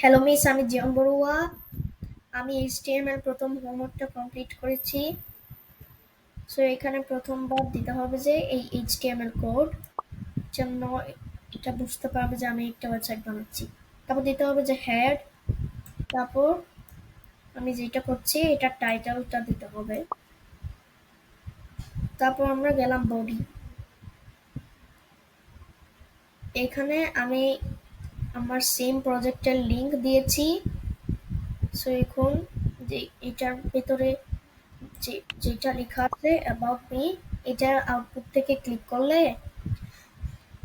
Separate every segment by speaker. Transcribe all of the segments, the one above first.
Speaker 1: Hello miss, আমি জিয়ন বড়ুয়া। আমি HTML প্রথম হোমওয়ার্কটা কমপ্লিট করেছি। সো এখানে প্রথমবার দিতে হবে যে এই এইচটিএমএল কোড জন্য এটা বুঝতে পারবে যে আমি একটা ওয়েবসাইট বানাচ্ছি। তারপর দিতে হবে যে হেড। তারপর আমি যেটা করছি এটার টাইটেলটা দিতে হবে। তারপর আমরা গেলাম বডি। এখানে আমি আমার সেম প্রজেক্টের লিংক দিয়েছি। সো এখন যে এটার ভেতরে যেটা লেখা আছে অ্যাবাউট মি, এটার আউটপুট থেকে ক্লিক করলে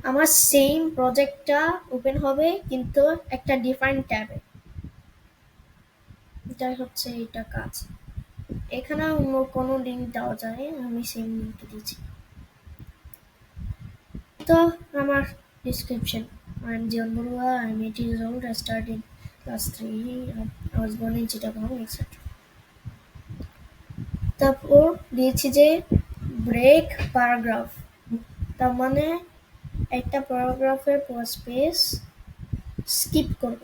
Speaker 1: আমার সেম প্রজেক্টটা ওপেন হবে, কিন্তু একটা ডিফারেন্ট ট্যাবে। এটা হচ্ছে এটা কাজ। এখানে অন্য কোনো লিঙ্ক দেওয়া যায়, আমি সেম লিঙ্কটা দিচ্ছি। তো আমার description: I am Jian Barua, I am 8 years old, I started in class 3, I was born in Chittagong, etc. তারপর দিয়েছি যে ব্রেক প্যারাগ্রাফ, তার মানে একটা প্যারাগ্রাফের পুরো স্পেস স্কিপ করব।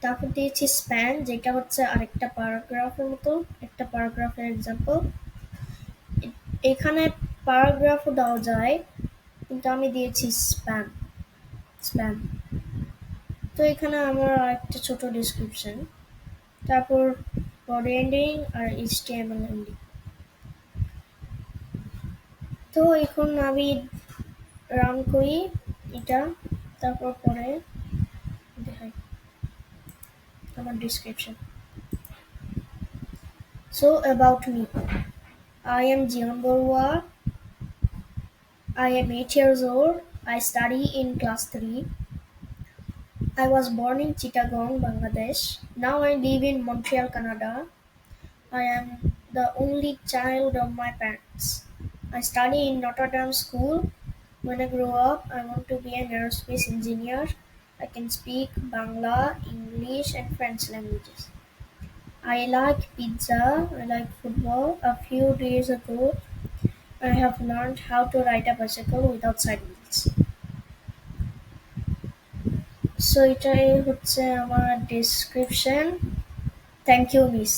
Speaker 1: তারপর দিয়েছি স্প্যান, যেটা হচ্ছে আরেকটা প্যারাগ্রাফের মতো, একটা প্যারাগ্রাফের এক্সাম্পল। এখানে প্যারাগ্রাফও দেওয়া যায়, কিন্তু আমি দিয়েছি স্প্যান। স্প্যান। তো এখানে আমার একটা ছোট ডিসক্রিপশন, তারপর বডি এন্ডিং আর এইচটিএমএল এন্ডিং। তো এখন আমি রান করি এটা, তারপর পরে দেখাই আমার description. So about me, I am Jian Borua. I am 8 years old. I study in class 3. I was born in Chittagong, Bangladesh. Now I live in Montreal, Canada. I am the only child of my parents. I study in Notre Dame School. When I grow up, I want to be an aerospace engineer. I can speak Bangla, English, and French languages. I like pizza. I like football. A few days ago, I have learned how to ride a bicycle without side wheels. So এটাই হচ্ছে আমার description. Thank you miss.